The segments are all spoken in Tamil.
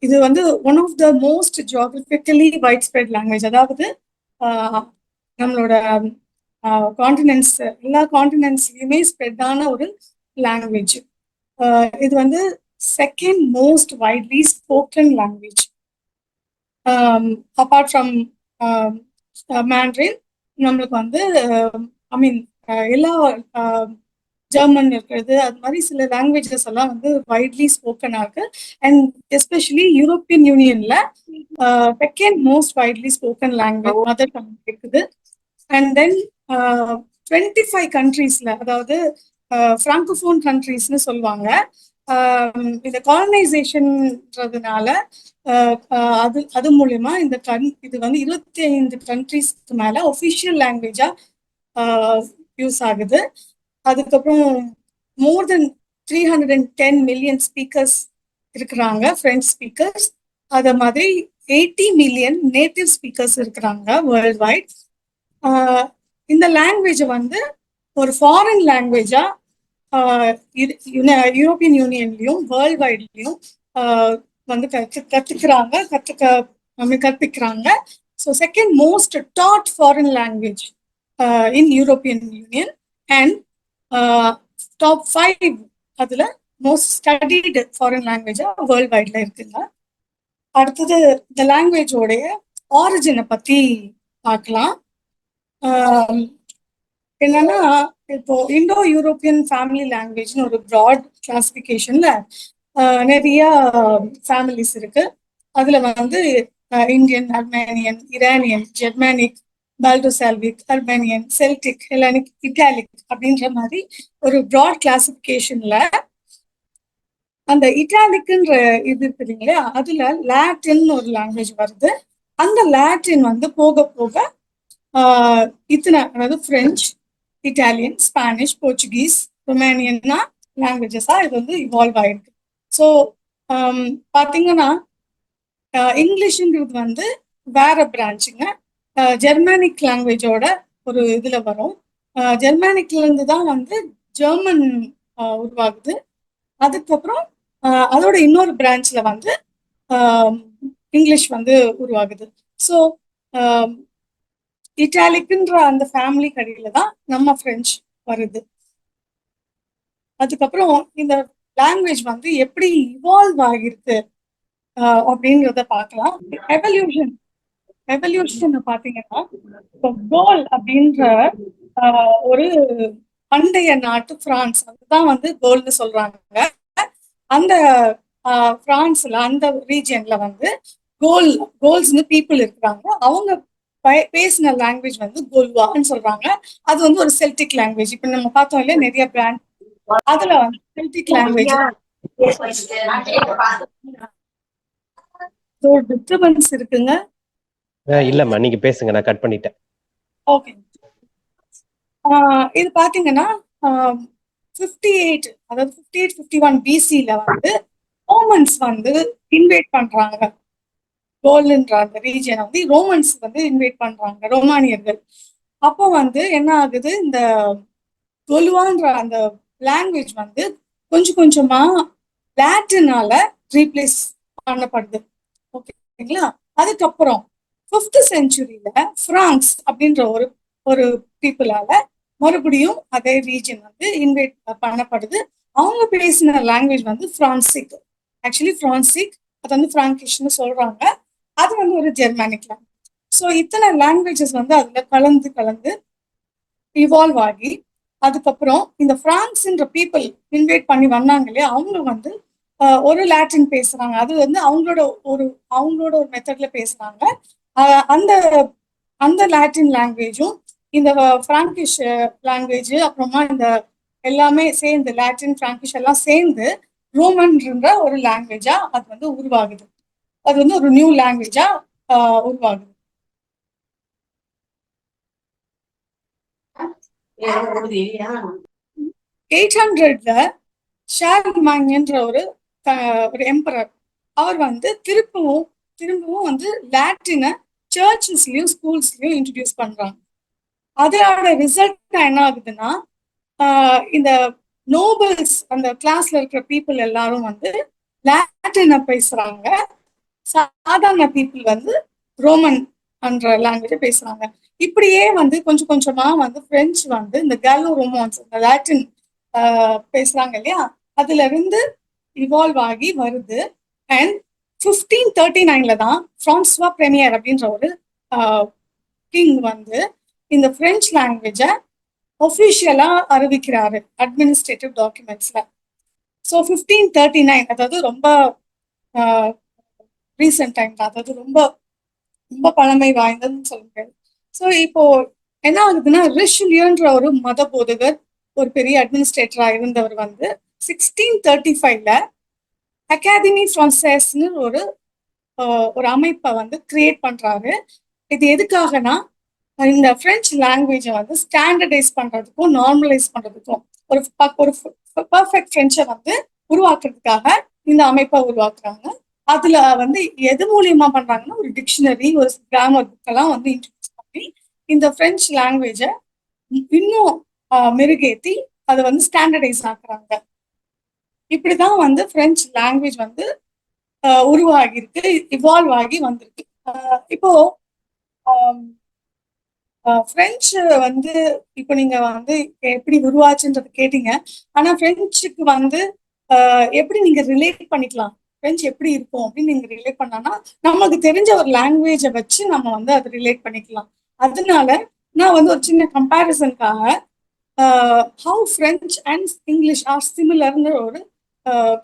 இது வந்து one of the most geographically wide spread language. அதாவது நம்மளோட காண்டினென்ட்ஸ் எல்லா காண்டினென்ட்ஸ்லயுமே ஸ்ப்ரெட்டான ஒரு லாங்குவேஜ். இது வந்து second most widely spoken language apart from mandarin. நம்மளுக்கு வந்து ஐ மீன் எல்லா ஜெர்மன் இருக்கிறது, அது மாதிரி சில லாங்குவேஜஸ் எல்லாம் வந்து வைட்லி ஸ்போக்கனா இருக்கு. அண்ட் எஸ்பெஷலி யூரோப்பியன் யூனியன்ல second most widely spoken language mother tongue இருக்குது. அண்ட் தென் 25 கண்ட்ரீஸ்ல, அதாவது பிராங்கோஃபோன் கண்ட்ரீஸ்னு சொல்லுவாங்க. இந்த காலனைசேஷன்றதுனால அது மூலியமா இது வந்து 25 கண்ட்ரீஸ்க்கு மேல ஒஃபிஷியல் லாங்குவேஜா யூஸ் ஆகுது. அதுக்கப்புறம் மோர் தென் 310 மில்லியன் ஸ்பீக்கர்ஸ் இருக்கிறாங்க, ஃப்ரெஞ்ச் ஸ்பீக்கர்ஸ். அத மாதிரி 80 மில்லியன் நேட்டிவ் ஸ்பீக்கர்ஸ் இருக்கிறாங்க வேர்ல்ட் வைட். இந்த லாங்குவேஜ் வந்து ஒரு ஃபாரின் லாங்குவேஜா யூரோப்பியன் யூனியன்லயும் வேர்ல்ட் வைட்லயும் வந்து கற்பிக்கிறாங்க. So second most taught foreign language in European Union. And top 5 அதுல மோஸ்ட் ஸ்டடிடு ஃபாரின் லாங்குவேஜா வேர்ல்ட் வைட்ல இருக்குங்க. அடுத்தது இந்த லாங்குவேஜோடைய ஆரிஜினை பத்தி பார்க்கலாம். என்னன்னா, இப்போ இண்டோ யூரோப்பியன் ஃபேமிலி லாங்குவேஜ்னு ஒரு ப்ராட் கிளாசிபிகேஷன்ல நிறைய ஃபேமிலிஸ் இருக்கு. அதுல வந்து Indian, Armenian, Iranian, Germanic, Balto Slavic, Armenian, Celtic, Hellenic, Italic அப்படின்ற மாதிரி ஒரு ப்ராட் கிளாசிபிகேஷன்ல அந்த இட்டாலிக்குன்ற இது இருக்குது இல்லையா, அதுல லாட்டின் ஒரு லாங்குவேஜ் வருது. அந்த லாட்டின் வந்து போக போக இத்தனை, அதாவது பிரெஞ்சு, இட்டாலியன், ஸ்பானிஷ், போர்ச்சுகீஸ், ரொமானியன்னா லாங்குவேஜஸா இது வந்து இவால்வ் ஆயிருக்கு. ஸோ பார்த்தீங்கன்னா இங்கிலீஷுங்கிறது வந்து வேற பிரான்ச்சுங்க. ஜெர்மானிக் லாங்குவேஜோட ஒரு இதுல வரும். ஜெர்மானிக்ல இருந்து தான் வந்து ஜெர்மன் உருவாகுது. அதுக்கப்புறம் அதோட இன்னொரு பிரான்ச்ல வந்து இங்கிலீஷ் வந்து உருவாகுது. ஸோ இட்டாலிக்குன்ற அந்த ஃபேமிலி கடையில தான் நம்ம பிரெஞ்சு வருது. அதுக்கப்புறம் இந்த லாங்குவேஜ் வந்து எப்படி இவால்வ் ஆகிருக்கு அப்படிங்கிறத பார்க்கலாம். எவல்யூஷன் பாத்தீங்கன்னா, கோல் அப்படின்ற ஒரு பண்டைய நாட்டு பிரான்ஸ், அதுதான் வந்து கோல்னு சொல்றாங்க. அந்த பிரான்ஸ்ல அந்த ரீஜியன்ல வந்து கோல்ஸ்னு பீப்புள் இருக்கிறாங்க. அவங்க பேசின லாங்குவேஜ் வந்து கோல்வான்னு சொல்றாங்க. அது வந்து ஒரு செல்டிக் லாங்குவேஜ். இப்ப நம்ம பார்த்தோம் இல்லையா நிறைய பிராண்ட், அதுல வந்து செல்டிக் லாங்குவேஜ். ஒரு டிஸ்டர்பன்ஸ் இருக்குங்க. இல்லம்மா, நீங்க பேசுங்க, நான் கட் பண்ணிட்டேன். ஓகே. இது பாத்தீங்கன்னா 58, அதாவது 58-51 பிசில வந்து ரோமன்ஸ் வந்து இன்வைட் பண்றாங்க. கோல்ன்ற அந்த ரீஜியனை வந்து ரோமன்ஸ் வந்து இன்வைட் பண்றாங்க, ரோமானியர்கள். அப்போ வந்து என்ன ஆகுது, இந்த கொலுவான்ற அந்த லாங்குவேஜ் வந்து கொஞ்சம் கொஞ்சமா லாட்டினால ரீப்ளேஸ் பண்ணப்படுது. ஓகேங்களா. அதுக்கப்புறம் 5th செஞ்சுரியில பிரான்ஸ் அப்படின்ற ஒரு பீப்புளால மறுபடியும் அதே ரீஜன் வந்து இன்வைட் பண்ணப்படுது. அவங்க பேசின லாங்குவேஜ் வந்து பிரான்சிக். ஆக்சுவலி பிரான்சிக் அது வந்து பிராங்கிஷ்னு சொல்றாங்க. அது வந்து ஒரு ஜெர்மானிக் லாங்குவேஜ். ஸோ இத்தனை லாங்குவேஜஸ் வந்து அதுல கலந்து இவால்வ் ஆகி, அதுக்கப்புறம் இந்த பிரான்ஸ்ன்ற பீப்புள் இன்வைட் பண்ணி வந்தாங்க இல்லையா, அவங்க வந்து ஒரு லாட்டின் பேசுறாங்க. அது வந்து அவங்களோட ஒரு மெத்தட்ல பேசுறாங்க. அந்த அந்த லாட்டின் லாங்குவேஜும் இந்த பிராங்கிஷ் லாங்குவேஜ், அப்புறமா இந்த எல்லாமே சேர்ந்து லாட்டின், பிராங்கிஷ் எல்லாம் சேர்ந்து ரோமன்ன்ற ஒரு லாங்குவேஜா அது வந்து உருவாகுது. அது வந்து ஒரு நியூ லாங்குவேஜா உருவாகுது. 800ல ஷார்லமான்ன்ற ஒரு எம்பரர், அவர் வந்து திரும்பவும் வந்து லாட்டினை சர்ச்சஸ்லயும் ஸ்கூல்ஸ்லயும் இன்ட்ரடியூஸ் பண்றாங்க. அதோட ரிசல்ட் என்ன ஆகுதுன்னா, இந்த நோபல்ஸ் அந்த கிளாஸ்ல இருக்கிற பீப்புள் எல்லாரும் வந்து லாட்டினை பேசுறாங்க. சாதாரண பீப்புள் வந்து ரோமன் என்ற லாங்குவேஜை பேசுறாங்க. இப்படியே வந்து கொஞ்சம் கொஞ்சமா வந்து பிரெஞ்சு வந்து இந்த கேலோ ரோமான்ஸ், இந்த லாட்டின் பேசுறாங்க இல்லையா, அதுல இருந்து இவால்வ் ஆகி வருது. அண்ட் 1539ல தான் பிரான்சுவா பிரீமியர் அப்படின்ற ஒரு கிங் வந்து இந்த பிரெஞ்சு லாங்குவேஜை ஒஃபிஷியலா அறிவிக்கிறாரு அட்மினிஸ்ட்ரேட்டிவ் டாக்குமெண்ட்ஸ்ல. ஸோ 1539, அதாவது ரொம்ப ரீசெண்ட் டைம் தான், அதாவது ரொம்ப ரொம்ப பழமை வாய்ந்ததுன்னு சொல்ல முடியாது. ஸோ இப்போ என்ன ஆகுதுன்னா, ரிஷ்லியோன்ற ஒரு மத போதகர், ஒரு பெரிய அட்மினிஸ்ட்ரேட்டரா இருந்தவர் வந்து 1635ல அகாடமி பிரான்சேஸ்னு ஒரு அமைப்பை வந்து கிரியேட் பண்றாரு. இது எதுக்காகனா, இந்த பிரெஞ்சு லாங்குவேஜை வந்து ஸ்டாண்டர்டைஸ் பண்றதுக்கும் நார்மலைஸ் பண்றதுக்கும், ஒரு ஒரு பர்ஃபெக்ட் பிரெஞ்சை வந்து உருவாக்குறதுக்காக இந்த அமைப்பை உருவாக்குறாங்க. அதுல வந்து எது மூலியமா பண்றாங்கன்னா, ஒரு டிக்ஷனரி, ஒரு கிராமர் புக் எல்லாம் வந்து இன்ட்ரடியூஸ் பண்ணி இந்த பிரெஞ்சு லாங்குவேஜை இன்னும் மெருகேத்தி அதை வந்து ஸ்டாண்டர்டைஸ் ஆக்குறாங்க. இப்படிதான் வந்து பிரெஞ்சு லாங்குவேஜ் வந்து உருவாகி இருக்கு, இவால்வ் ஆகி வந்திருக்கு. இப்போ பிரெஞ்சு வந்து இப்போ நீங்க வந்து எப்படி உருவாச்சுன்றது கேட்டீங்க. ஆனா பிரெஞ்சுக்கு வந்து எப்படி நீங்க ரிலேட் பண்ணிக்கலாம், பிரெஞ்சு எப்படி இருக்கும் அப்படின்னு நீங்க ரிலேட் பண்ணானா, நமக்கு தெரிஞ்ச ஒரு லாங்குவேஜை வச்சு நம்ம வந்து அதை ரிலேட் பண்ணிக்கலாம். அதனால நான் வந்து ஒரு சின்ன கம்பேரிசனுக்காக how French and English are சிமிலர்னு ஒரு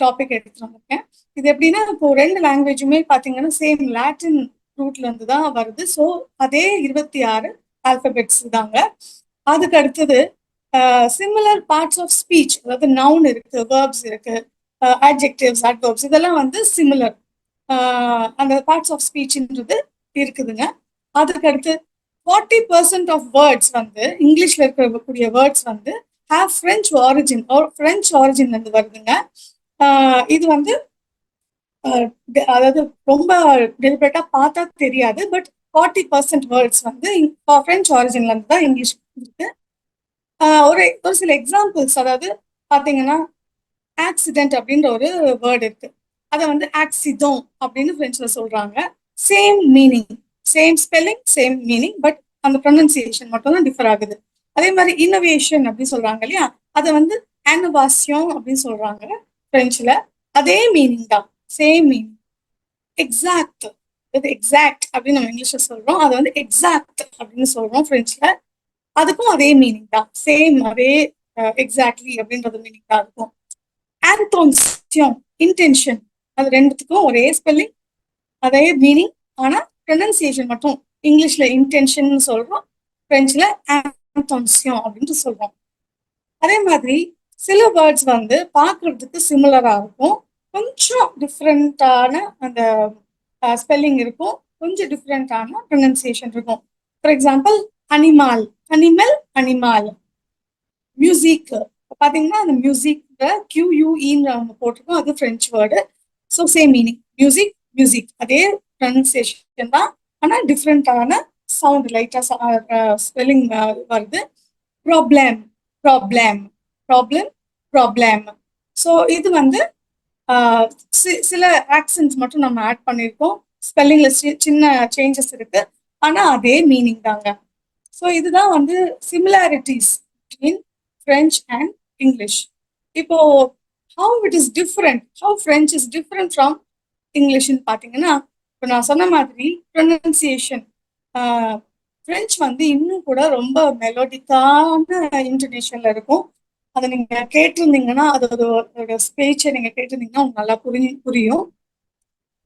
டாபிக் எடுத்துட்டு வந்திருக்கேன். இது எப்படின்னா, இப்போ ரெண்டு லாங்குவேஜுமே பார்த்தீங்கன்னா சேம் லாட்டின் ரூட்ல இருந்து தான் வருது. ஸோ அதே 26 ஆல்பபெட்ஸ் தாங்க. அதுக்கு அடுத்தது சிமிலர் பார்ட்ஸ் ஆஃப் ஸ்பீச், அதாவது நவுன் இருக்கு, வேர்ப்ஸ் இருக்கு, அட்ஜெக்டிவ்ஸ், அட்வர்ப்ஸ், இதெல்லாம் வந்து சிமிலர் அந்த பார்ட்ஸ் ஆஃப் ஸ்பீச்ன்றது இருக்குதுங்க. அதுக்கு அடுத்து 40% ஆஃப் வேர்ட்ஸ் வந்து இங்கிலீஷ்ல இருக்கக்கூடிய வேர்ட்ஸ் வந்து ஹேவ் பிரெஞ்சு ஆரிஜின், பிரெஞ்சு ஆரிஜின்ல இருந்து வருதுங்க. இது வந்து அதாவது ரொம்ப டெலிபரேட்டா பார்த்தா தெரியாது, பட் 40% வேர்ட்ஸ் வந்து பிரெஞ்சு ஆரிஜின்ல இருந்து தான் இங்கிலீஷ் இருக்கு. ஒரு சில எக்ஸாம்பிள்ஸ், அதாவது பாத்தீங்கன்னா ஆக்சிடென்ட் அப்படின்ற ஒரு வேர்டு இருக்கு, அதை வந்து ஆக்சிடோன் அப்படின்னு பிரெஞ்சுல சொல்றாங்க. Same meaning, same spelling, same meaning, but அந்த ப்ரொனன்சியேஷன் மட்டும் தான் டிஃபர் ஆகுது. அதே மாதிரி இன்னோவேஷன் அப்படின்னு சொல்றாங்க இல்லையா, அதை வந்து ஆனோவாசியோன் அப்படின்னு சொல்றாங்க பிரெஞ்சுல. அதே மீனிங் தான், சேம் மீனிங். எக்ஸாக்ட், எக்ஸாக்ட் அப்படின்னு நம்ம இங்கிலீஷ்ல சொல்றோம், அதை வந்து எக்ஸாக்ட் அப்படின்னு சொல்றோம் பிரெஞ்சுல. அதுக்கும் அதே மீனிங் தான், சேம், அதே எக்ஸாக்ட்லி அப்படின்றது மீனிங் தான் இருக்கும். ஆன்டோன்சியோன், இன்டென்ஷன், அது ரெண்டுத்துக்கும் ஒரே ஸ்பெல்லிங், அதே மீனிங், ஆனா ப்ரொனன்சியேஷன் மட்டும் இங்கிலீஷ்ல இன்டென்ஷன் சொல்றோம், பிரெஞ்சுல ஆன்டோன்சியோன் அப்படின்னு சொல்றோம். அதே மாதிரி சில வேர்ட்ஸ் வந்து பார்க்கறதுக்கு சிமிலரா இருக்கும், கொஞ்சம் டிஃப்ரெண்டான அந்த ஸ்பெல்லிங் இருக்கும், கொஞ்சம் டிஃப்ரெண்டான ப்ரொனன்சியேஷன் இருக்கும். For example animal, animal, animal. Music பாத்தீங்கன்னா, அந்த மியூசிக் QUEன்னு நம்ம போட்டிருக்கோம், அது French word. So same meaning, music, music, அதே ப்ரொனன்சியேஷன் தான், ஆனா டிஃப்ரெண்டான சவுண்ட், லைட்டா ஸ்பெல்லிங் வருது. Problem, problem, problem, problem. So இது வந்து சில ஆக்சன்ஸ் மட்டும் நம்ம ஆட் பண்ணியிருக்கோம், ஸ்பெல்லிங்ல சின்ன சேஞ்சஸ் இருக்கு, ஆனா அதே மீனிங் தாங்க. ஸோ இதுதான் வந்து similarities between French and English. இப்போ how it is different, how French is different from English ன்னு பார்த்தீங்கன்னா, இப்போ நான் சொன்ன மாதிரி ப்ரொனன்சியேஷன், பிரெஞ்சு வந்து இன்னும் கூட ரொம்ப மெலோடிக்கான இன்டோனேஷன்ல இருக்கும். அதை நீங்க கேட்டிருந்தீங்கன்னா, அதோட ஸ்பீச்சை நீங்க கேட்டிருந்தீங்கன்னா உங்களுக்கு நல்லா புரியும்.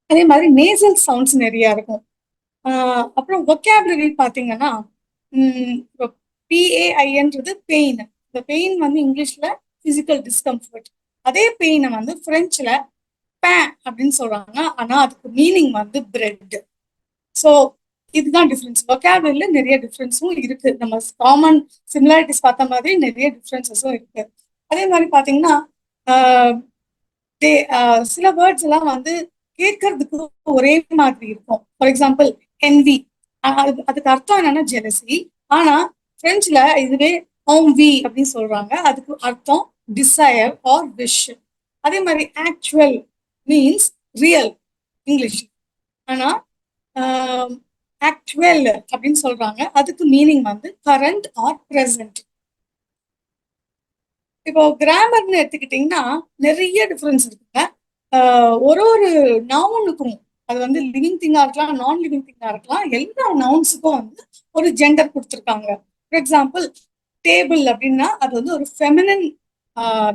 அதே மாதிரி நேசல் சவுண்ட்ஸ் நிறைய இருக்கும். அப்புறம் vocabulary பார்த்தீங்கன்னா, PAIன்றது பெயின். இந்த பெயின் வந்து இங்கிலீஷ்ல பிசிக்கல் டிஸ்கம்ஃபர்ட், அதே பெயினை வந்து பிரெஞ்சுல பேன் அப்படின்னு சொல்றாங்க, ஆனா அதுக்கு மீனிங் வந்து பிரெட். ஸோ இதுதான் டிஃப்ரென்ஸ். vocabularyல நிறைய டிஃப்ரென்ஸும் இருக்கு, நம்ம காமன் சிமிலாரிட்டிஸ் பார்த்த மாதிரி நிறைய டிஃப்ரென்சஸும் இருக்கு. அதே மாதிரி பாத்தீங்கன்னா சில வேர்ட்ஸ் எல்லாம் வந்து கேட்கறதுக்கு ஒரே மாதிரி இருக்கும். ஃபார் எக்ஸாம்பிள் envy, அதுக்கு அர்த்தம் என்னன்னா ஜெலசி, ஆனா பிரெஞ்சுல இதுவே envy அப்படின்னு சொல்றாங்க, அதுக்கு அர்த்தம் டிசையர் ஆர் விஷ். அதே மாதிரி ஆக்சுவல் மீன்ஸ் ரியல் இங்கிலீஷ், ஆனா ஆக்சுவல் அப்படின்னு சொல்றாங்க. அதுக்கு மீனிங் வந்து கரண்ட் ஆர் பிரசன்ட். இப்போ கிராமர்னு எடுத்துக்கிட்டிங்கன்னா நிறைய டிஃபரன்ஸ் இருக்குங்க. ஒரு ஒரு நவுனுக்கும், அது வந்து லிவிங் திங்கா இருக்கலாம், நான் லிவிங் திங்கா இருக்கலாம், எல்லா நவுன்ஸுக்கும் வந்து ஒரு ஜெண்டர் கொடுத்துருக்காங்க. ஃபார் எக்ஸாம்பிள், டேபிள் அப்படின்னா அது வந்து ஒரு ஃபெமினின்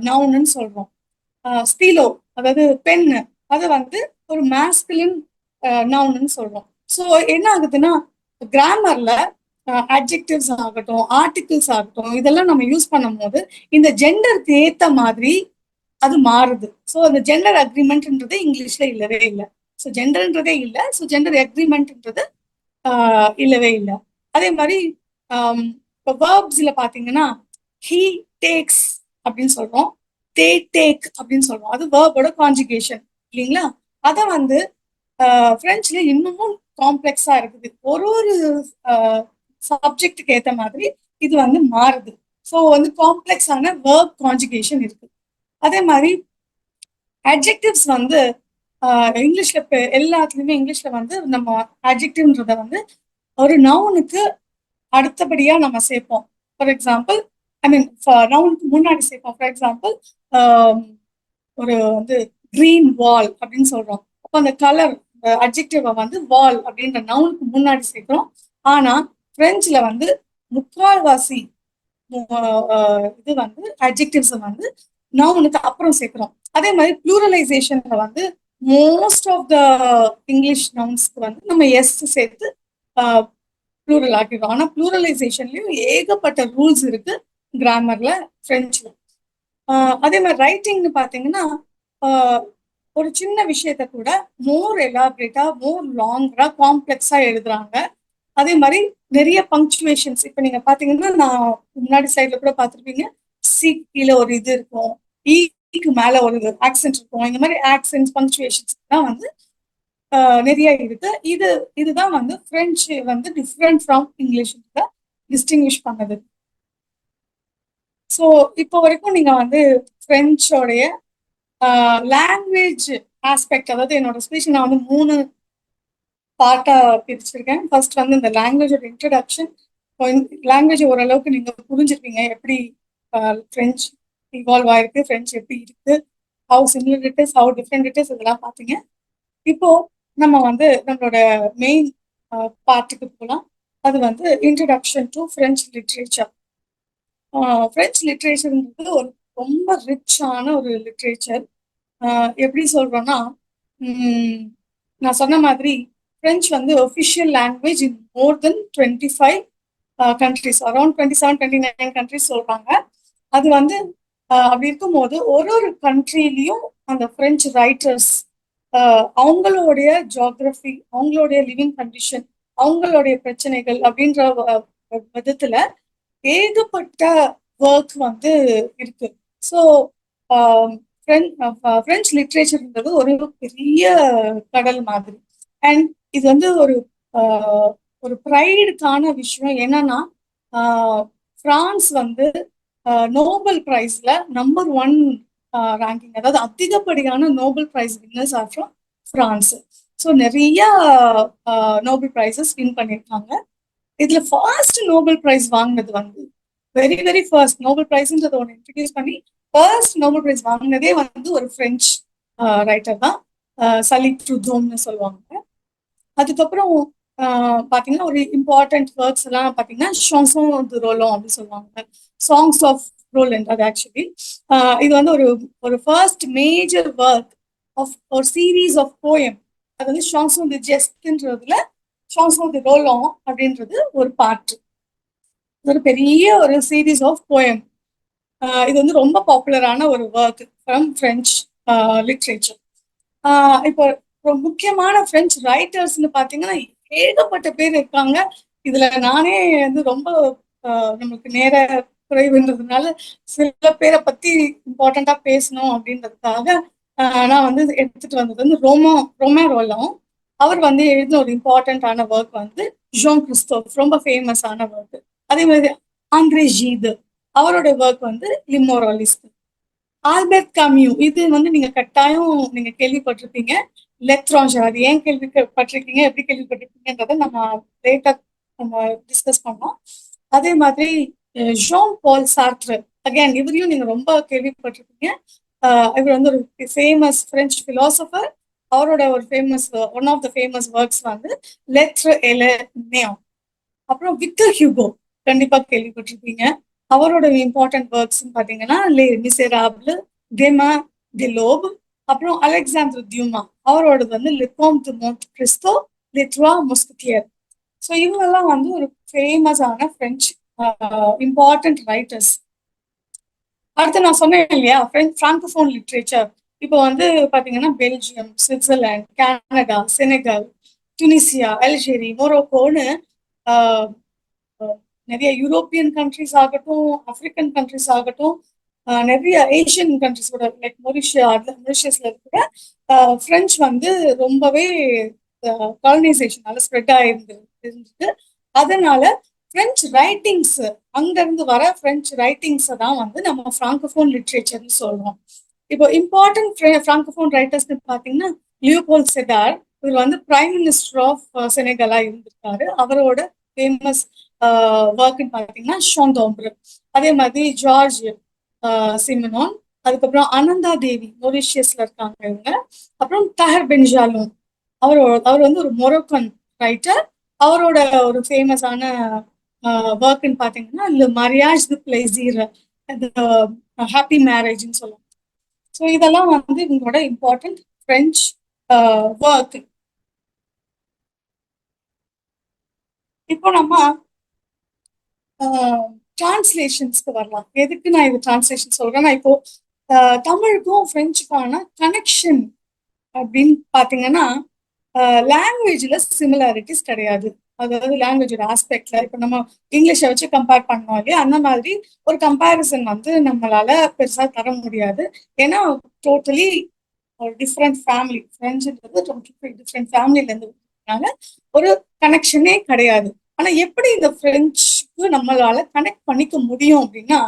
நவுன்னு சொல்றோம். ஸ்டீலோ, அதாவது பென்னு, அதை வந்து ஒரு மாஸ்குலின் நவுன்னு சொல்றோம். ஸோ என்ன ஆகுதுன்னா, கிராமர்ல அட்ஜெக்டிவ்ஸ் ஆகட்டும், ஆர்டிகிள்ஸ் ஆகட்டும், இதெல்லாம் நம்ம யூஸ் பண்ணும் போது இந்த ஜெண்டருக்கு ஏத்த மாதிரி அது மாறுது. ஸோ அந்த ஜெண்டர் அக்ரிமெண்ட்ன்றது இங்கிலீஷ்ல இல்லவே இல்லை. ஸோ ஜெண்டர்ன்றதே இல்லை. ஸோ ஜெண்டர் அக்ரிமெண்ட்ன்றது இல்லவே இல்லை. அதே மாதிரி இப்போ வேர்ப்ஸ்ல பாத்தீங்கன்னா ஹீ டேக்ஸ் அப்படின்னு சொல்றோம், தே டேக் அப்படின்னு சொல்றோம். அது வேர்போட கான்ஜுகேஷன் இல்லைங்களா? அதை வந்து பிரெஞ்சுல இன்னமும் காம்ப்ளெக்ஸா இருக்குது. ஒரு ஒரு சப்ஜெக்டுக்கு ஏற்ற மாதிரி இது வந்து மாறுது. ஸோ வந்து காம்ப்ளெக்ஸான வேர்ப் கான்ஜுகேஷன் இருக்கு. அதே மாதிரி அட்ஜெக்டிவ்ஸ் வந்து இங்கிலீஷ்ல எல்லாத்துலயுமே இங்கிலீஷ்ல வந்து நம்ம அட்ஜெக்டிவ்ன்றத வந்து ஒரு நவுனுக்கு அடுத்தபடியா நம்ம சேர்ப்போம். ஃபார் எக்ஸாம்பிள், ஐ மீன் நவுனுக்கு முன்னாடி சேர்ப்போம். ஃபார் எக்ஸாம்பிள், ஒரு வந்து கிரீன் வால் அப்படின்னு சொல்றோம். அப்போ அந்த கலர் அட்ஜெக்டிவ வந்து வால் அப்படின்ற நவுனுக்கு முன்னாடி சேர்க்கிறோம். ஆனா பிரெஞ்சுல வந்து முக்கால்வாசி இது வந்து அட்ஜெக்டிவ்ஸ் வந்து நவுனுக்கு அப்புறம் சேர்க்கிறோம். அதே மாதிரி ப்ளூரலைசேஷன்ல வந்து மோஸ்ட் ஆஃப் த இங்கிலீஷ் நவுன்ஸ்க்கு வந்து நம்ம எஸ் சேர்த்து ப்ளூரல் ஆக்கிடுவோம். ஆனா ப்ளூரலைசேஷன்லயும் ஏகப்பட்ட ரூல்ஸ் இருக்கு கிராமர்ல, பிரெஞ்சுல. அதே மாதிரி ரைட்டிங்னு பாத்தீங்கன்னா ஒரு சின்ன விஷயத்த கூட மோர் எலாபரேட்டா, மோர் லாங்கா, காம்ப்ளெக்ஸா எழுதுறாங்க. அதே மாதிரி நிறைய பங்க்சுவேஷன்ஸ், இப்ப நீங்க பாத்தீங்கன்னா நான் முன்னாடி சைட்ல கூட பார்த்திருப்பீங்க, சி கீழே ஒரு இது இருக்கும், ஈக்கு மேல ஒரு ஆக்சென்ட் இருக்கும். இந்த மாதிரி ஆக்சென்ட் பங்க்சுவேஷன்ஸ் தான் வந்து நிறைய இருக்கு. இதுதான் வந்து பிரெஞ்சு வந்து டிஃப்ரெண்ட் ஃப்ரம் இங்கிலீஷ் டிஸ்டிங்விஷ் பண்ணது. ஸோ இப்போ வரைக்கும் நீங்க வந்து பிரெஞ்சோடைய லாங்குவேஜ் ஆஸ்பெக்ட், அதாவது என்னோட ஸ்பீச் நான் வந்து 3 பார்ட்டா பிரிச்சிருக்கேன். ஃபர்ஸ்ட் வந்து இந்த லாங்குவேஜோட இன்ட்ரடக்ஷன். லாங்குவேஜ் ஓரளவுக்கு நீங்க புரிஞ்சிருப்பீங்க, எப்படி பிரெஞ்சு இவால்வ் ஆயிருக்கு, பிரெஞ்சு எப்படி இருக்கு, how similar it is, how different it is, இதெல்லாம் பார்த்தீங்க. இப்போ நம்ம வந்து நம்மளோட மெயின் பார்ட்டுக்கு போகலாம். அது வந்து introduction to French literature. French லிட்ரேச்சர்ன்றது ஒரு ரொம்ப ரிச்சான ஒரு லிட்ரேச்சர். எப்படி சொல்றோம்னா, நான் சொன்ன மாதிரி பிரெஞ்சு வந்து ஒஃபிஷியல் லாங்குவேஜ் இன் மோர் தென் 25 கண்ட்ரிஸ், அரௌண்ட் 27, 29 கண்ட்ரிஸ் சொல்றாங்க. அது வந்து அப்படி இருக்கும்போது ஒரு ஒரு கண்ட்ரிலையும் அந்த பிரெஞ்சு ரைட்டர்ஸ் அவங்களுடைய ஜியோகிரபி, அவங்களுடைய லிவிங் கண்டிஷன், அவங்களுடைய பிரச்சனைகள் அப்படின்ற விதத்துல ஏகப்பட்ட ஒர்க் வந்து இருக்கு. ஸோ பிரெஞ்சு லிட்ரேச்சர்ன்றது ஒரு பெரிய கடல் மாதிரி. அண்ட் இது வந்து ஒரு ப்ரைடுக்கான விஷயம். என்னன்னா, பிரான்ஸ் வந்து நோபல் பிரைஸ்ல நம்பர் 1 ரேங்கிங், அதாவது அதிகப்படியான Nobel prize winners are from France. So நிறைய நோபல் பிரைசஸ் வின் பண்ணியிருக்காங்க. இதுல ஃபர்ஸ்ட் நோபல் பிரைஸ் வாங்கினது வந்து வெரி வெரி ஃபர்ஸ்ட் நோபல் பிரைஸ்ன்றத ஒன்று இன்ட்ரடியூஸ் பண்ணி ஃபர்ஸ்ட் நோபல் பிரைஸ் வாங்கினதே வந்து ஒரு பிரெஞ்சு ரைட்டர் தான், சலி ப்ரூதோம்னு சொல்லுவாங்க. அதுக்கப்புறம் பாத்தீங்கன்னா ஒரு இம்பார்ட்டன்ட் ஒர்க்ஸ் எல்லாம் பாத்தீங்கன்னா சான்சன் டு ரோலண்ட் அப்படின்னு சொல்லுவாங்க, சாங்ஸ் ஆஃப் ரோலண்ட். அது ஆக்சுவலி இது வந்து ஒரு ஃபர்ஸ்ட் மேஜர் ஒர்க் ஆஃப் ஒரு சீரீஸ் ஆஃப் போயம். அது வந்து சான்சன் டு ஜெஸ்ட்ன்றதுல சான்சன் டு ரோலண்ட் அப்படின்றது ஒரு பாட்டு, ஒரு பெரிய ஒரு சீரீஸ் ஆஃப் போயம். இது வந்து ரொம்ப பாப்புலரான ஒரு ஒர்க் ஃப்ரம் பிரெஞ்சு லிட்ரேச்சர். இப்போ முக்கியமான பிரெஞ்சு ரைட்டர்ஸ்னு பாத்தீங்கன்னா ஏகப்பட்ட பேர் இருக்காங்க. இதுல நானே வந்து ரொம்ப நமக்கு நேர குறைவுன்றதுனால சில பேரை பத்தி இம்பார்ட்டண்டா பேசணும் அப்படின்றதுக்காக நான் வந்து எடுத்துட்டு வந்தது வந்து ரொமே ரோலம். அவர் வந்து எழுதின ஒரு இம்பார்ட்டன்டான ஒர்க் வந்து ஜான் கிறிஸ்டோப், ரொம்ப ஃபேமஸான ஒர்க். அதே மாதிரி ஆண்ட்ரே ஜீது, அவருடைய ஒர்க் வந்து லிமோரலிஸ்ட். ஆல்பர்ட் காமியூ, இது வந்து நீங்க கட்டாயம் நீங்க கேள்விப்பட்டிருப்பீங்க. லெத்ரான்ஜர் அது ஏன் கேள்விப்பட்டிருக்கீங்க, எப்படி கேள்விப்பட்டிருக்கீங்கன்றத நம்ம லேட்டா நம்ம டிஸ்கஸ் பண்ணோம். அதே மாதிரி ஜான் பால் சார்ட்ரு, அகைன் இவரையும் நீங்க ரொம்ப கேள்விப்பட்டிருக்கீங்க. இவர் வந்து ஒரு ஃபேமஸ் பிரெஞ்சு பிலாசபர். அவரோட ஒரு famous one of the famous works வந்து லெட்ரு எலே நேம். அப்புறம் விக்டர் ஹியூகோ கண்டிப்பா கேள்விப்பட்டிருப்பீங்க. அவரோட இம்பார்ட்டன்ட் ஒர்க்ஸ் பாத்தீங்கன்னா லே மிசேராபிள், டெமா தி லோப், அப்புறம் அலெக்சாண்டர் டியூமா அவரோடது வந்து லெ காம்ட் டு மோண்ட் கிறிஸ்டோ, லெ த்ரா மொஸ்கட்டியர். ஸோ இவங்கெல்லாம் வந்து ஒரு ஃபேமஸான பிரெஞ்சு இம்பார்ட்டன்ட் ரைட்டர்ஸ். அடுத்து நான் சொன்னேன் இல்லையா பிராங்கோஃபோன் லிட்ரேச்சர். இப்போ வந்து பாத்தீங்கன்னா Belgium, Switzerland, Canada, Senegal, Tunisia, Algeria, மொரோக்கோன்னு ஆஹ், ஆஹ், நிறைய யூரோப்பியன் கண்ட்ரிஸ் ஆகட்டும், ஆப்பிரிக்கன் கண்ட்ரிஸ் ஆகட்டும், நிறைய ஏஷியன் கண்ட்ரிஸோட லைக் மொரிஷியஸ்ல இருக்கிற பிரெஞ்சு வந்து ரொம்பவே காலனைசேஷனால ஸ்ப்ரெட் இருந்துட்டு அதனால பிரெஞ்சு ரைட்டிங்ஸ் அங்க இருந்து வர பிரெஞ்சு ரைட்டிங்ஸ் தான் வந்து நம்ம பிராங்கோஃபோன் லிட்ரேச்சர்னு சொல்றோம். இப்போ இம்பார்ட்டன்ட் பிராங்கோஃபோன் ரைட்டர்ஸ்னு பாத்தீங்கன்னா லியோபோல் செடார், இவர் வந்து பிரைம் மினிஸ்டர் ஆஃப் செனகலா இருந்திருக்காரு. அவரோட ஃபேமஸ் ஒர்க்னு பாத்தீங்கன்னா ஷாந்தோம்ப்ரு. அதே மாதிரி ஜார்ஜ் சிமனோன், அதுக்கப்புறம் அனந்தா தேவி மொரிஷியஸ்ல இருக்காங்க இவங்க. அப்புறம் தஹர் பென்ஜாலும், அவர் வந்து ஒரு மொரோக்கன் ரைட்டர். அவரோட ஒரு ஃபேமஸான ஒர்க்னு பாத்தீங்கன்னா இல்ல மரியாஜ் தி பிளேசிர், ஹாப்பி மேரேஜ்னு சொல்லுவாங்க. ஸோ இதெல்லாம் வந்து இவங்களோட இம்பார்ட்டன்ட் பிரெஞ்சு ஒர்க். இப்போ நம்ம டிரான்ஸ்லேஷன்ஸ்க்கு வரலாம். எதுக்கு நான் இது டிரான்ஸ்லேஷன் சொல்றேன்னா இப்போ தமிழுக்கும் பிரெஞ்சுக்கான கனெக்ஷன் அப்படின்னு பாத்தீங்கன்னா லாங்குவேஜ்ல சிமிலாரிட்டிஸ் கிடையாது. அதாவது லாங்குவேஜோட ஆஸ்பெக்ட்ல இப்போ நம்ம இங்கிலீஷை வச்சு கம்பேர் பண்ணோம் இல்லையா, அந்த மாதிரி ஒரு கம்பேரிசன் வந்து நம்மளால பெருசா தர முடியாது. ஏன்னா டோட்டலி ஒரு டிஃப்ரெண்ட் ஃபேமிலி, ஃப்ரெண்ட்ஸ்ன்றது டிஃப்ரெண்ட் ஃபேமிலில இருந்து ஒரு கனெக்ஷனே கிடையாது. ஆனா எப்படி இந்த ஃப்ரெண்ட்ஸ்க்கு நம்மளால கனெக்ட் பண்ணிக்க முடியும் அப்படின்னா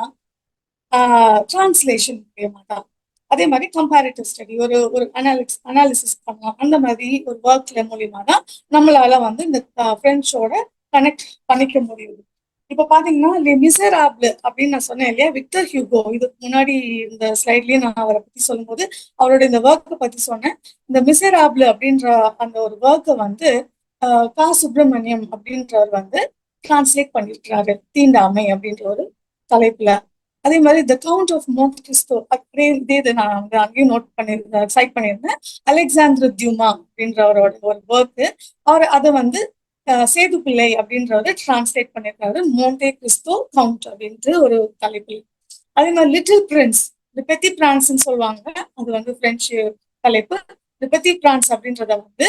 டிரான்ஸ்லேஷன் மூலியமா தான். அதே மாதிரி கம்பேரிட்டிவ் ஸ்டடி, ஒரு ஒரு அனாலிசிஸ் பண்ணலாம். அந்த மாதிரி ஒரு ஒர்க்ல மூலியமா தான் நம்மளால வந்து இந்த ஃப்ரெண்ட்ஸோட கனெக்ட் பண்ணிக்க முடியுது. இப்ப பாத்தீங்கன்னா லெ மிசேராபிள் அப்படின்னு நான் சொன்னேன் இல்லையா, விக்டர் ஹியூகோ. இதுக்கு முன்னாடி இந்த ஸ்லைட்லயே நான் அவரை பத்தி சொல்லும்போது அவரோட இந்த ஒர்க்கை பத்தி சொன்னேன். இந்த மிசேராபிள் அப்படின்ற அந்த ஒரு ஒர்க்கை வந்து கா சுப்பிரமணியம் அப்படின்றவர் வந்து டிரான்ஸ்லேட் பண்ணிருக்கிறாரு, தீண்டாமை அப்படின்ற ஒரு தலைப்புல. அதே மாதிரி த கவுண்ட் ஆஃப் மோண்ட் கிறிஸ்டோ, அப்படியே இதே இது நான் வந்து அங்கேயும் நோட் பண்ணியிருந்தேன், சைட் பண்ணியிருந்தேன். அலெக்சாண்டர் டியூமா அப்படின்றவரோட ஒரு ஒர்க்கு. அவர் அதை வந்து சேது பிள்ளை அப்படின்றவர் டிரான்ஸ்லேட் பண்ணியிருக்காரு, மோண்டே கிறிஸ்டோ கவுண்ட் அப்படின்ட்டு ஒரு தலைப்பில். அதே மாதிரி லிட்டில் பிரின்ஸ், தி பெத்தி பிரான்ஸ்ன்னு சொல்லுவாங்க, அது வந்து பிரெஞ்சு தலைப்பு. தி பெத்தி பிரான்ஸ் அப்படின்றத வந்து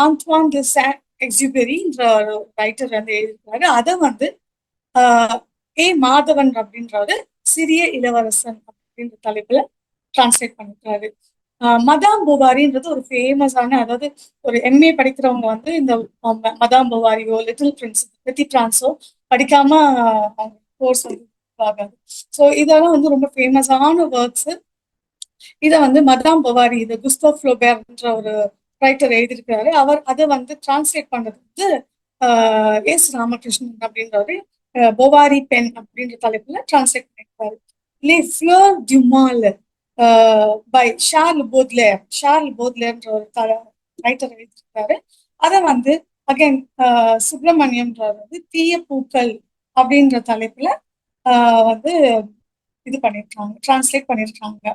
ஆந்த்வான் தி சாண்ட் எக்ஸிபெரின்ற ஒரு ரைட்டர் வந்து எழுதியிருக்காரு. அதை வந்து ஏ மாதவன் அப்படின்றவரு சிறிய இளவரசன் அப்படின்ற தலைப்புல டிரான்ஸ்லேட் பண்ணிருக்காரு. மதாம் பொவாரின்றது ஒரு ஃபேமஸான, அதாவது ஒரு எம்ஏ படிக்கிறவங்க வந்து இந்த மதாம் பொவாரியோ லிட்டில் பிரின்ஸ் பெத்தி பிரான்ஸோ படிக்காம அவங்க கோர்ஸ் வந்து ஆகாது. ஸோ இதெல்லாம் வந்து ரொம்ப ஃபேமஸான ஒர்க்ஸ். இதை வந்து மதாம் பொவாரி, இது குஸ்தோ ஃப்ளோபேர்ன்ற ஒரு ரைட்டர் எழுதியிருக்காரு. அவர் அதை வந்து டிரான்ஸ்லேட் பண்றது வந்து எஸ் ராமகிருஷ்ணன் அப்படின்றவரு பொவாரி பென் அப்படின்ற தலைப்புல டிரான்ஸ்லேட் பண்ணியிருக்காரு. லே ஃப்ளர் டு மால் பை ஷார்ல் போத்லேர்ன்ற ஒரு ரைட்டர் எழுதியிருக்காரு. அதை வந்து அகைன் சுப்பிரமணியம்ன்றவர் வந்து தீய பூக்கள் அப்படின்ற தலைப்புல வந்து இது பண்ணிருக்காங்க, டிரான்ஸ்லேட் பண்ணிருக்காங்க.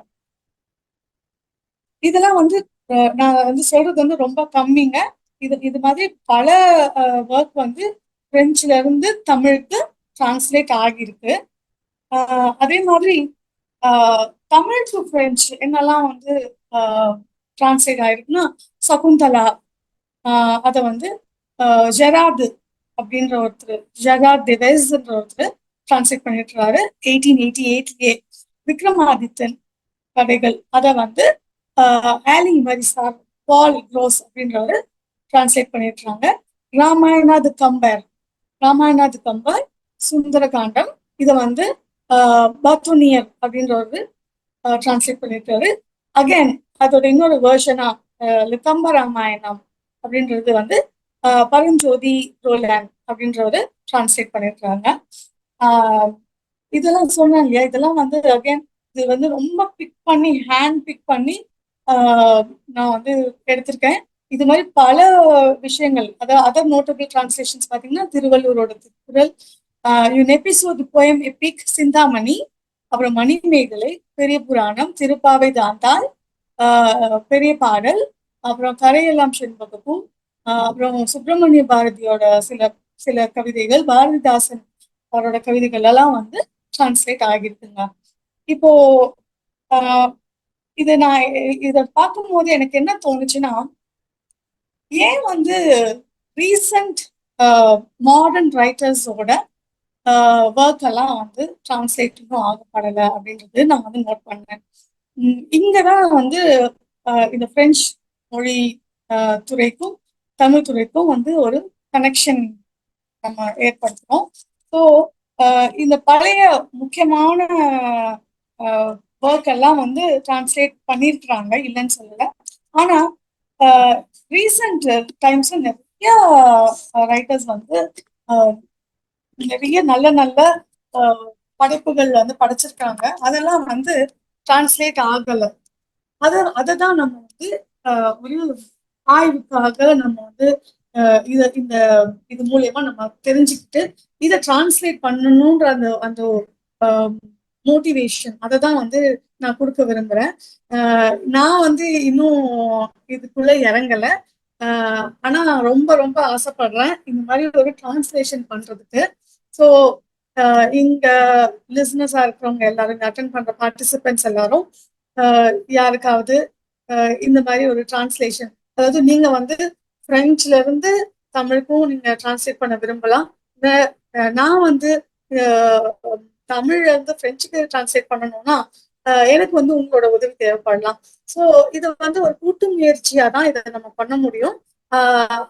இதெல்லாம் வந்து நான் வந்து சொல்றது வந்து ரொம்ப கம்மிங்க. இது மாதிரி பல ஒர்க் வந்து பிரெஞ்சுல இருந்து தமிழுக்கு டிரான்ஸ்லேட் ஆகியிருக்கு. அதே மாதிரி தமிழ் டு பிரெஞ்சு என்னெல்லாம் வந்து டிரான்ஸ்லேட் ஆயிருக்குன்னா சகுந்தலா, அதை வந்து ஜெரார்டு அப்படின்ற ஒருத்தர், ஜெரார்ட் டெவெஸ்ன்ற ஒருத்தர் டிரான்ஸ்லேட் பண்ணிருக்கிறாரு 1888. விக்ரமாதித்தன் கதைகள், அதை வந்து ஆலி மரிசார் பால் க்ரோஸ் அப்படின்றவரு டிரான்ஸ்லேட் பண்ணிருக்காங்க. ராமாயணாது கம்பர் சுந்தரகாண்டம், இதை வந்து பத்துனியர் அப்படின்றவரு டிரான்ஸ்லேட் பண்ணிருக்காரு. அகைன் அதோட இன்னொரு வேர்ஷனா லிகம்ப ராமாயணம் அப்படின்றது வந்து பரஞ்சோதி ரோலாண்ட் அப்படின்றவரு டிரான்ஸ்லேட் பண்ணியிருக்காங்க. இதெல்லாம் சொன்னேன் இல்லையா, இதெல்லாம் வந்து அகைன் இது வந்து ரொம்ப பிக் பண்ணி ஹேண்ட் பிக் பண்ணி நான் வந்து எடுத்திருக்கேன். இது மாதிரி பல விஷயங்கள், அதாவது அதர் நோட்டபிள் டிரான்ஸ்லேஷன்ஸ் பார்த்தீங்கன்னா திருவள்ளுவரோட Thirukkural, episode poem epic Chintamani, அப்புறம் மணிமேகலை, பெரிய புராணம், திருப்பாவை தாந்தாள், பெரிய பாடல், அப்புறம் கரையெல்லாம் செண்பகப்பூ, அப்புறம் சுப்பிரமணிய பாரதியோட சில சில கவிதைகள், பாரதிதாசன் அவரோட கவிதைகள் எல்லாம் வந்து டிரான்ஸ்லேட் ஆகிருக்குங்க. இப்போ இதை பார்க்கும்போது எனக்கு என்ன தோணுச்சுன்னா, ஏன் வந்து ரீசன்ட் மாடர்ன் ரைட்டர்ஸோட ஒர்க் எல்லாம் வந்து டிரான்ஸ்லேட் இன்னும் ஆகப்படலை அப்படின்றது நான் வந்து நோட் பண்ணேன். இங்கதான் வந்து இந்த பிரெஞ்சு மொழி துறைக்கும் தமிழ் துறைக்கும் வந்து ஒரு கனெக்ஷன் நம்ம ஏற்படுத்துறோம். ஸோ இந்த பழைய முக்கியமான ஒர்க் எல்லாம் வந்து டிரான்ஸ்லேட் பண்ணியிருக்கிறாங்க, இல்லைன்னு சொல்லல. ஆனா ரீசன்ட் டைம்ஸ் நிறைய ரைட்டர்ஸ் வந்து நிறைய நல்ல நல்ல படைப்புகள் வந்து படைச்சிருக்காங்க. அதெல்லாம் வந்து டிரான்ஸ்லேட் ஆகலை. அதை தான் நம்ம வந்து ஒரு ஆய்வுக்காக நம்ம வந்து இது மூலியமா நம்ம தெரிஞ்சுக்கிட்டு இதை டிரான்ஸ்லேட் பண்ணணும்ன்ற அந்த அந்த மோட்டிவேஷன் அதை தான் வந்து நான் கொடுக்க விரும்புறேன். நான் வந்து இன்னும் இதுக்குள்ள இறங்கலை. ஆனா நான் ரொம்ப ரொம்ப ஆசைப்படுறேன் இந்த மாதிரி ஒரு டிரான்ஸ்லேஷன் பண்றதுக்கு. ஸோ இங்க லிசனர்ஸா இருக்கிறவங்க எல்லாரும், அட்டென்ட் பண்ற பார்ட்டிசிபென்ட்ஸ் எல்லாரும் யாருக்காவது இந்த மாதிரி ஒரு டிரான்ஸ்லேஷன், அதாவது நீங்க வந்து பிரெஞ்சுல இருந்து தமிழுக்கும் நீங்க டிரான்ஸ்லேட் பண்ண விரும்பலாம். நான் வந்து தமிழ்ல இருந்து பிரெஞ்சுக்கு டிரான்ஸ்லேட் பண்ணணும்னா எனக்கு வந்து உங்களோட உதவி தேவைப்படலாம். ஸோ இது வந்து ஒரு கூட்டு முயற்சியா தான் இதை நம்ம பண்ண முடியும்.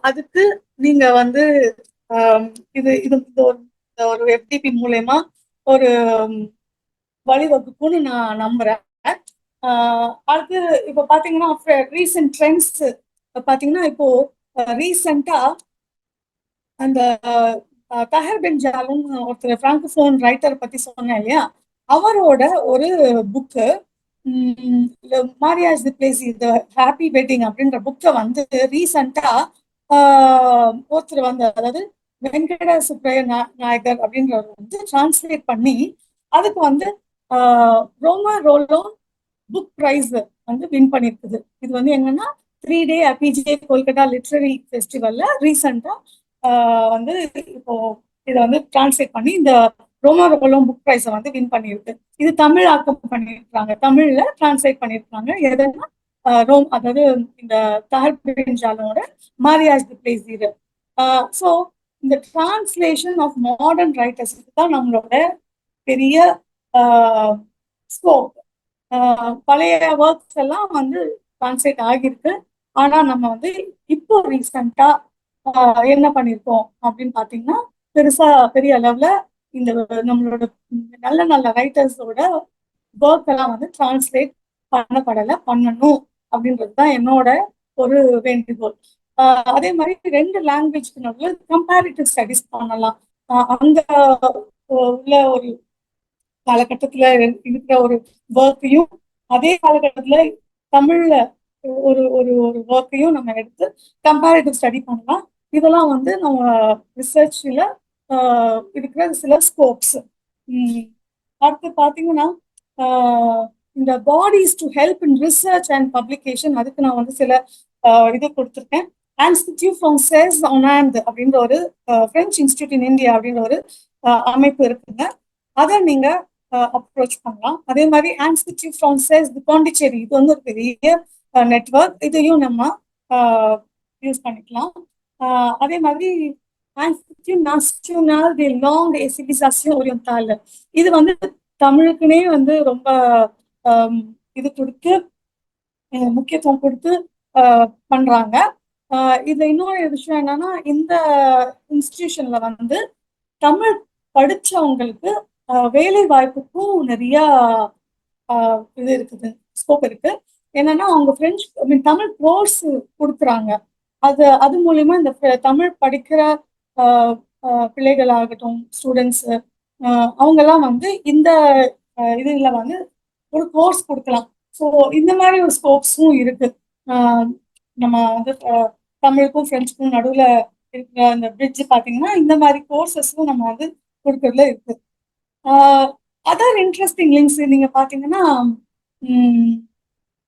அதுக்கு நீங்க வந்து இது இது ஒரு எஃப்டிபி மூலயமா ஒரு வழிவகுக்கும்னு நான் நம்புறேன். அடுத்து இப்போ பாத்தீங்கன்னா ரீசன்ட் ட்ரெண்ட்ஸ் பாத்தீங்கன்னா, இப்போ ரீசெண்டா அந்த தஹர் பென் ஜாலும் ஒருத்தர் பிராங்கோபோன் ரைட்டர் பத்தி சொன்னேன் இல்லையா, அவரோட ஒரு புக்கு மாரியாஸ் the blaze the happy wedding அப்படின்ற புக்கை வந்து ரீசெண்டா ஒருத்தர் வந்து, அதாவது வெங்கட சுப்ரைய நாயகர் அப்படின்றவர் வந்து டிரான்ஸ்லேட் பண்ணி அதுக்கு வந்து ரோமா ரோலோ புக் பிரைஸ் வந்து வின் பண்ணிருக்குது. இது வந்து என்னன்னா 3 day அபிஜே கொல்கட்டா லிட்ரரி ஃபெஸ்டிவல்ல ரீசெண்டா வந்து இப்போ இதை வந்து டிரான்ஸ்லேட் பண்ணி இந்த ரோமா ரோலோ புக் பிரைஸை வந்து வின் பண்ணிருக்கு. இது தமிழ் ஆக்கம் பண்ணியிருக்காங்க, தமிழ்ல டிரான்ஸ்லேட் பண்ணியிருக்காங்க. எதுனா அதாவது இந்த தஹர் பென் ஜாலோட மாரியாஸ் தி பிளேஸ் இது. ஸோ இந்த டிரான்ஸ்லேஷன் ஆஃப் மாடர்ன் ரைட்டர்ஸ் தான் நம்மளோட பெரிய ஸ்கோப். பழைய ஒர்க்ஸ் எல்லாம் வந்து டிரான்ஸ்லேட் ஆகியிருக்கு. ஆனா நம்ம வந்து இப்போ ரீசெண்டா என்ன பண்ணிருக்கோம் அப்படின்னு பாத்தீங்கன்னா, பெரிய அளவுல இந்த நம்மளோட நல்ல நல்ல ரைட்டர்ஸோட ஒர்க் எல்லாம் வந்து டிரான்ஸ்லேட் பண்ணணும் அப்படின்றது தான் என்னோட ஒரு வேண்டுகோள். அதே மாதிரி 2 லாங்குவேஜ்க்கு நடுவுல கம்பேரிட்டிவ் ஸ்டடிஸ் பண்ணலாம். அங்க உள்ள ஒரு காலகட்டத்துல இருக்கிற ஒரு ஒர்க்கையும் அதே காலகட்டத்துல தமிழ்ல ஒரு ஒரு ஒரு ஒர்க்கையும் நம்ம எடுத்து கம்பேரிட்டிவ் ஸ்டடி பண்ணலாம். இதெல்லாம் வந்து நம்ம ரிசர்ச்ல இருக்கிற சில ஸ்கோப்ஸ். அடுத்து பாத்தீங்கன்னா, இந்த bodies to help in research and publication, அதுக்கு நான் வந்து சில இது கொடுத்துருக்கேன். இன்ஸ்டிடியூட் ஃப்ரான்சைஸ் ஒனாண்ட் அப்படின்ற ஒரு பிரெஞ்சு இன்ஸ்டிடியூட் இன் இந்தியா அப்படின்ற ஒரு அமைப்பு இருக்குங்க. அதை நீங்க அப்ரோச் பண்ணலாம். அதே மாதிரி இன்ஸ்டிடியூட் ஃப்ரான்சைஸ் தி பாண்டிச்சேரி, இது வந்து ஒரு பெரிய நெட்வொர்க், இதையும் நம்ம யூஸ் பண்ணிக்கலாம். அதே மாதிரி institute national the long et civilisation orientale, இது வந்து தமிழுக்குனே வந்து ரொம்ப இது கொடுத்து முக்கியத்துவம் கொடுத்து பண்றாங்க. இதுல இன்னொரு விஷயம் என்னன்னா, இந்த இன்ஸ்டிடியூஷன்ல வந்து தமிழ் படிச்சவங்களுக்கு வேலை வாய்ப்புக்கும் நிறைய இது இருக்குது, ஸ்கோப் இருக்கு. என்னன்னா அவங்க பிரெஞ்சு தமிழ் கோர்ஸ் கொடுக்குறாங்க. அது மூலியமா இந்த தமிழ் படிக்கிற பிள்ளைகளாகட்டும், ஸ்டூடெண்ட்ஸ் அவங்க எல்லாம் வந்து இந்த இதுல வந்து ஒரு கோர்ஸ் கொடுக்கலாம். ஸோ இந்த மாதிரி ஒரு ஸ்கோப்ஸும் இருக்கு. ஆஹ் நம்ம வந்து தமிழுக்கும் பிரெஞ்சுக்கும் நடுவுல இருக்கிற அந்த பிரிட்ஜ் பாத்தீங்கன்னா இந்த மாதிரி கோர்சஸும் நம்ம வந்து கொடுக்கறதுல இருக்கு. அதர் இன்ட்ரெஸ்டிங் லிங்க்ஸ் நீங்க பாத்தீங்கன்னா,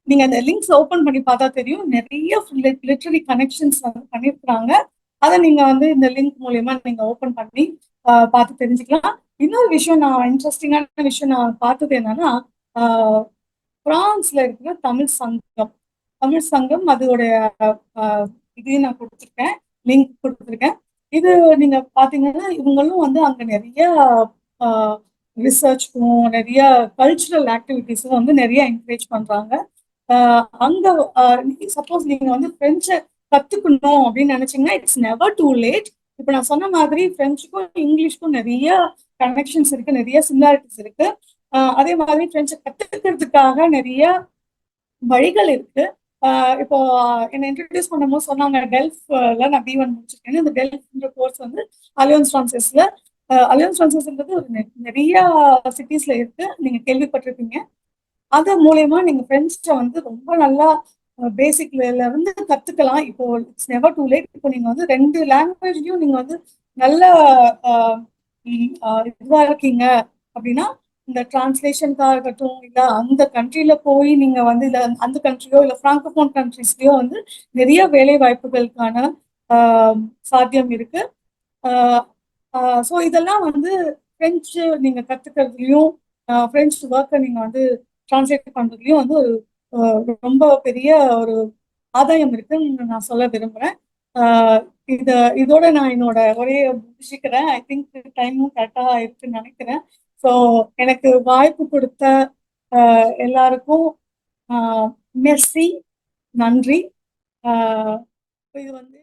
நீங்க அந்த லிங்க்ஸ் ஓபன் பண்ணி பார்த்தா தெரியும், நிறைய லிட்ரரி கனெக்ஷன்ஸ் வந்து பண்ணிருக்காங்க. அதை நீங்க வந்து இந்த லிங்க் மூலியமா நீங்க ஓபன் பண்ணி பார்த்து தெரிஞ்சுக்கலாம். இன்னொரு விஷயம், இன்ட்ரெஸ்டிங்கான விஷயம் நான் பார்த்தது என்னன்னா, பிரான்ஸ்ல இருக்கிற தமிழ் சங்கம் அதோடைய இதையும் நான் கொடுத்துருக்கேன், லிங்க் கொடுத்துருக்கேன். இது நீங்க பாத்தீங்கன்னா இவங்களும் வந்து அங்க நிறைய ரிசர்ச்க்கும் நிறைய கல்ச்சுரல் ஆக்டிவிட்டிஸும் வந்து நிறைய என்கரேஜ் பண்றாங்க. அங்க சப்போஸ் நீங்க வந்து பிரெஞ்சை கத்துக்கணும் அப்படின்னு நினைச்சீங்கன்னா இட்ஸ் நெவர் டூ லேட். இப்ப நான் சொன்ன மாதிரி பிரெஞ்சுக்கும் இங்கிலீஷ்க்கும் நிறைய கனெக்ஷன்ஸ் இருக்கு, நிறைய சிமிலாரிட்டிஸ் இருக்கு. அதே மாதிரி பிரெஞ்சை கத்துக்கிறதுக்காக நிறைய வழிகள் இருக்கு. இப்போ என்னை இன்ட்ரடியூஸ் பண்ணும்போது சொன்னாங்க டெல்ஃப்ல நான் B1 முடிச்சிருக்கேன். இந்த டெல்ஃப்ன்ற கோர்ஸ் வந்து அலியன்ஸ் பிரான்சஸ்ல அலியன்ஸ் பிரான்சஸ்ன்றது ஒரு நிறைய சிட்டிஸ்ல இருக்கு, நீங்க கேள்விப்பட்டிருப்பீங்க. அது மூலயமா நீங்க பிரெஞ்சை வந்து ரொம்ப நல்லா பேசிக்ல இருந்து கத்துக்கலாம். இப்போ இட்ஸ் நெவர் டூ லேட். இப்போ நீங்க வந்து 2 லாங்குவேஜ்லயும் நீங்க வந்து நல்ல இதுவா இருக்கீங்க அப்படின்னா இந்த டிரான்ஸ்லேஷனுக்காக இருக்கட்டும், இல்ல அந்த கண்ட்ரில போய் நீங்க வந்து இல்ல அந்த கண்ட்ரியோ இல்ல பிராங்கோபோன் கண்ட்ரிஸ்லயோ வந்து நிறைய வேலை வாய்ப்புகளுக்கான சாத்தியம் இருக்கு. ஸோ இதெல்லாம் வந்து பிரெஞ்சு நீங்க கத்துக்கிறதுலயும் பிரெஞ்சு ஒர்க்கை நீங்க வந்து டிரான்ஸ்லேட் பண்றதுலயும் வந்து ஒரு ரொம்ப பெரிய ஒரு ஆதாயம் இருக்குன்னு நான் சொல்ல விரும்புறேன். இதோட நான் என்னோட உரையை முடிச்சுக்கிறேன். ஐ திங்க் டைமும் கரெக்டா இருக்குன்னு நினைக்கிறேன். ஸோ எனக்கு வாய்ப்பு கொடுத்த எல்லாருக்கும் மெர்சி, நன்றி. இது வந்து